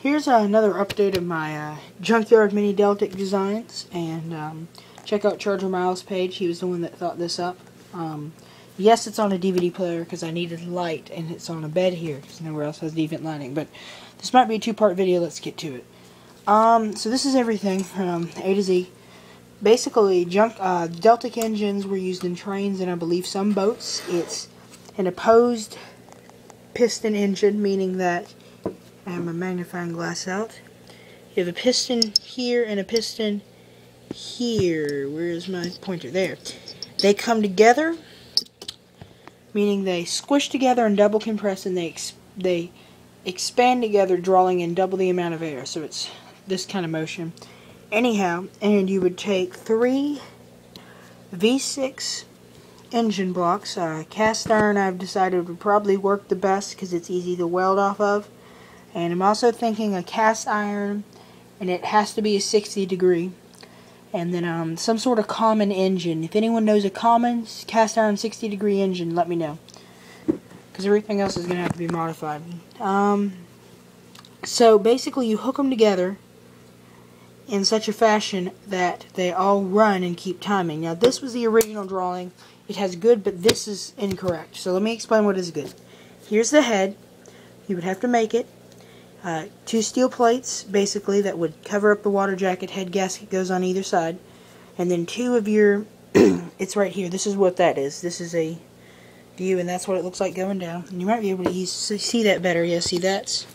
Here's another update of my Junkyard mini Deltic designs, and check out Charger Miles' page. He was the one that thought this up. Yes, it's on a DVD player because I needed light, and it's on a bed here because nowhere else has deviant lighting. But this might be a two-part video. Let's get to it. So this is everything from A to Z. Basically, Deltic engines were used in trains and I believe some boats. It's an opposed piston engine, meaning that I have my magnifying glass out. You have a piston here and a piston here. Where is my pointer? There. They come together, meaning they squish together and double compress, and they expand together, drawing in double the amount of air. So it's this kind of motion. Anyhow, and you would take 3 V6 engine blocks. Cast iron, I've decided, would probably work the best because it's easy to weld off of. And I'm also thinking a cast iron, and it has to be a 60 degree. And then some sort of common engine. If anyone knows a common cast iron 60 degree engine, let me know. Because everything else is going to have to be modified. So basically you hook them together in such a fashion that they all run and keep timing. Now this was the original drawing. It has good, but this is incorrect. So let me explain what is good. Here's the head. You would have to make it. 2 steel plates, basically, that would cover up the water jacket. Head gasket goes on either side. And then 2 of your... it's right here. This is what that is. This is a view, and that's what it looks like going down. And you might be able to see that better. Yeah, see that's...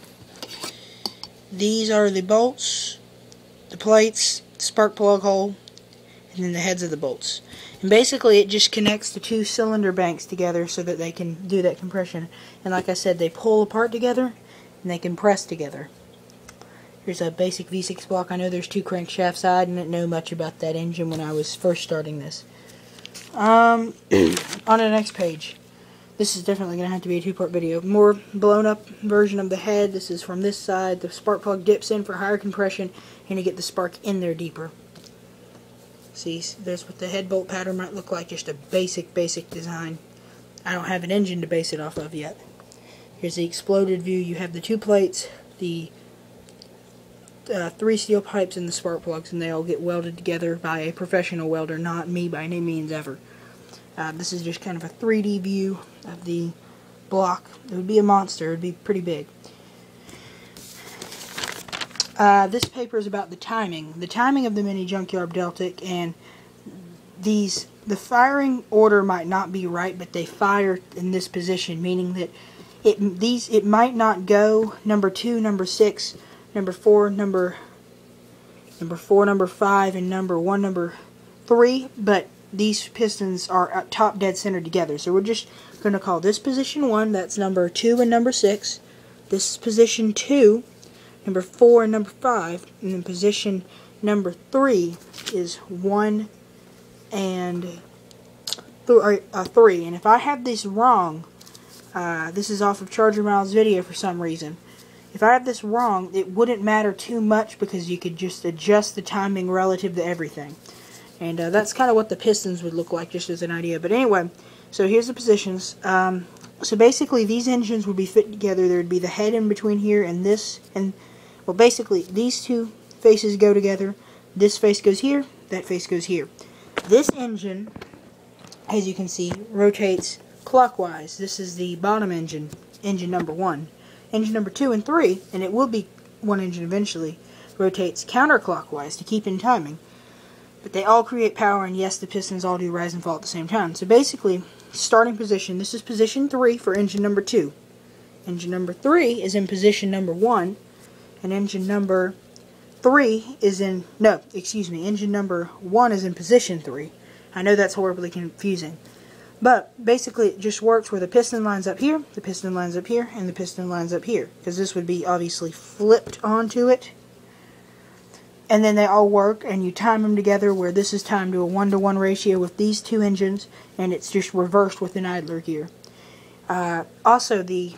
These are the bolts, the plates, spark plug hole, and then the heads of the bolts. And basically it just connects the 2 cylinder banks together so that they can do that compression. And like I said, they pull apart together and they compress together. Here's a basic V6 block. I know there's 2 crankshafts. I didn't know much about that engine when I was first starting this. On the next page. This is definitely going to have to be a 2-part video. More blown up version of the head. This is from this side. The spark plug dips in for higher compression and to get the spark in there deeper. See, there's what the head bolt pattern might look like. Just a basic design. I don't have an engine to base it off of yet. Here's the exploded view. You have the 2 plates, the 3 steel pipes, and the spark plugs, and they all get welded together by a professional welder, not me by any means ever. This is just kind of a 3D view of the block. It would be a monster. It would be pretty big. This paper is about the timing. The timing of the mini Junkyard Deltic, and the firing order might not be right, but they fire in this position, meaning that it might not go number 2, number 6, number 4, number 5, and number 1, number 3, but these pistons are at top dead center together. So we're just going to call this position 1, that's number 2 and number 6. This is position 2, number 4 and number 5. And then position number 3 is 1 and 3. And if I have this wrong, this is off of Charger Miles' video for some reason. If I have this wrong, it wouldn't matter too much because you could just adjust the timing relative to everything. And that's kind of what the pistons would look like, just as an idea. But anyway, so here's the positions. So basically, these engines would be fit together. There would be the head in between here and this. And, well, basically, these 2 faces go together. This face goes here. That face goes here. This engine, as you can see, rotates clockwise. This is the bottom engine, engine number 1. Engine number 2 and 3, and it will be 1 engine eventually, rotates counterclockwise to keep in timing. But they all create power, and yes, the pistons all do rise and fall at the same time. So basically, starting position, this is position 3 for engine number 2. Engine number 3 is in position number 1, and engine number 3 is in, no, excuse me, engine number 1 is in position 3. I know that's horribly confusing. But basically it just works where the piston lines up here, the piston lines up here, and the piston lines up here. Because this would be obviously flipped onto it. And then they all work, and you time them together where this is timed to a 1-to-1 ratio with these 2 engines, and it's just reversed with an idler gear. Also, the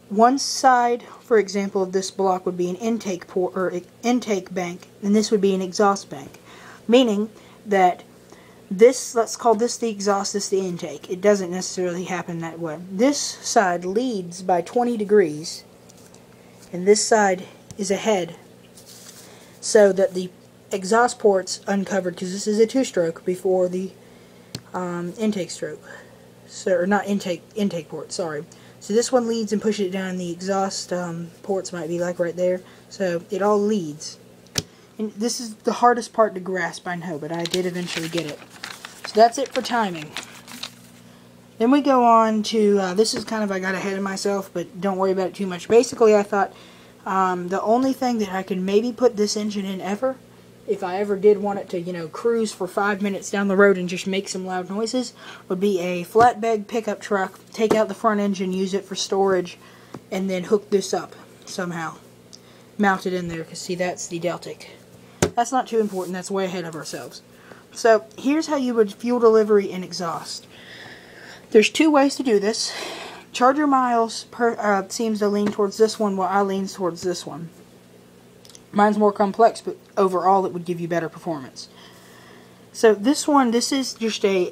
one side, for example, of this block would be an intake port or intake bank, and this would be an exhaust bank. Meaning that this, let's call this the exhaust, this the intake. It doesn't necessarily happen that way. This side leads by 20 degrees, and this side is ahead, so that the exhaust port's uncovered, because this is a two-stroke before the intake stroke. So, or not intake port, sorry. So this one leads and pushes it down, and the exhaust ports might be like right there. So it all leads. And this is the hardest part to grasp, I know, but I did eventually get it. So that's it for timing. Then we go on to, this is kind of, I got ahead of myself, but don't worry about it too much. Basically, I thought the only thing that I could maybe put this engine in ever, if I ever did want it to, you know, cruise for 5 minutes down the road and just make some loud noises, would be a flatbed pickup truck, take out the front engine, use it for storage, and then hook this up somehow. Mount it in there, because see, that's the Deltic. That's not too important, that's way ahead of ourselves. So, here's how you would fuel delivery and exhaust. There's two ways to do this. Charger miles seems to lean towards this one, while I lean towards this one. Mine's more complex, but overall it would give you better performance. So this one, this is just a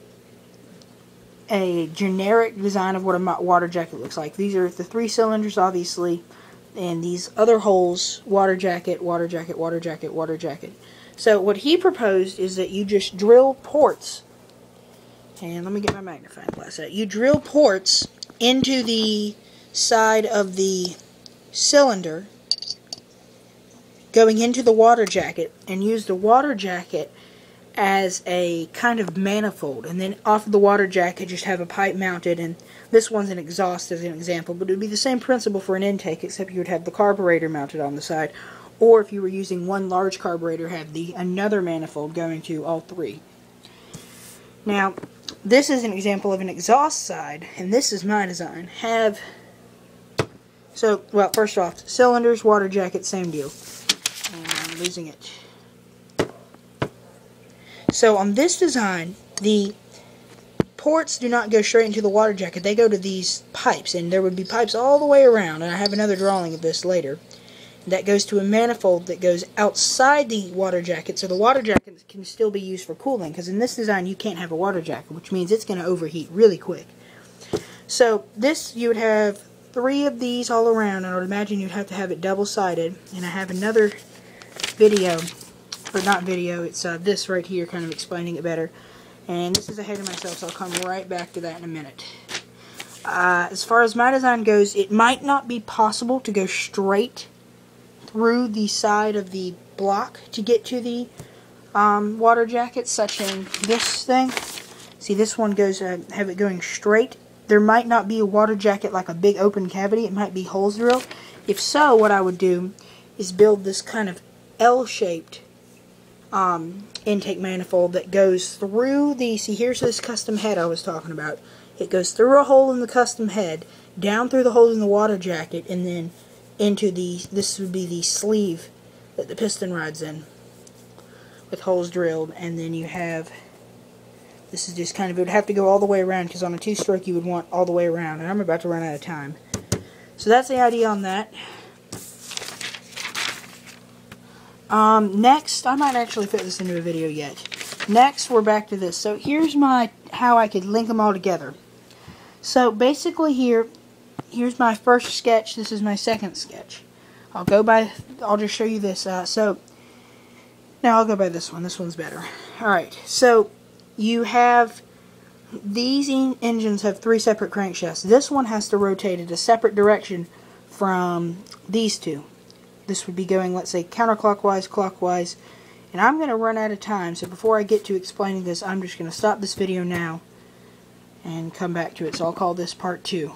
generic design of what a water jacket looks like. These are the 3 cylinders, obviously, and these other holes, water jacket, water jacket, water jacket, water jacket. So what he proposed is that you just drill ports, and let me get my magnifying glass out. You drill ports into the side of the cylinder going into the water jacket, and use the water jacket as a kind of manifold, and then off of the water jacket just have a pipe mounted, and this one's an exhaust as an example, but it would be the same principle for an intake, except you would have the carburetor mounted on the side, or if you were using one large carburetor, have another manifold going to all 3. Now, this is an example of an exhaust side, and this is my design. So, well, first off, cylinders, water jacket, same deal. I'm losing it. So on this design, the ports do not go straight into the water jacket. They go to these pipes, and there would be pipes all the way around, and I have another drawing of this later. That goes to a manifold that goes outside the water jacket, so the water jacket can still be used for cooling, because in this design you can't have a water jacket, which means it's going to overheat really quick. So this, you would have 3 of these all around, and I would imagine you'd have to have it double-sided, and I have another video, or not video, it's this right here kind of explaining it better, and this is ahead of myself, so I'll come right back to that in a minute. As far as my design goes, it might not be possible to go straight through the side of the block to get to the water jacket, such in this thing. See, this one goes, have it going straight. There might not be a water jacket like a big open cavity, it might be holes drilled. If so, what I would do is build this kind of L-shaped intake manifold that goes through the, see, here's this custom head I was talking about. It goes through a hole in the custom head, down through the holes in the water jacket, and then into the, this would be the sleeve that the piston rides in, with holes drilled, and then you have, this is just kind of, it would have to go all the way around, because on a 2-stroke you would want all the way around, and I'm about to run out of time. So that's the idea on that. Next, I might actually fit this into a video yet. Next, we're back to this. So here's how I could link them all together. So basically here's my first sketch, this is my second sketch. I'll just show you this. So, now I'll go by this one. This one's better. Alright, so you have, these engines have 3 separate crankshafts. This one has to rotate in a separate direction from these two. This would be going, let's say, counterclockwise, clockwise. And I'm going to run out of time, so before I get to explaining this, I'm just going to stop this video now and come back to it. So I'll call this part 2.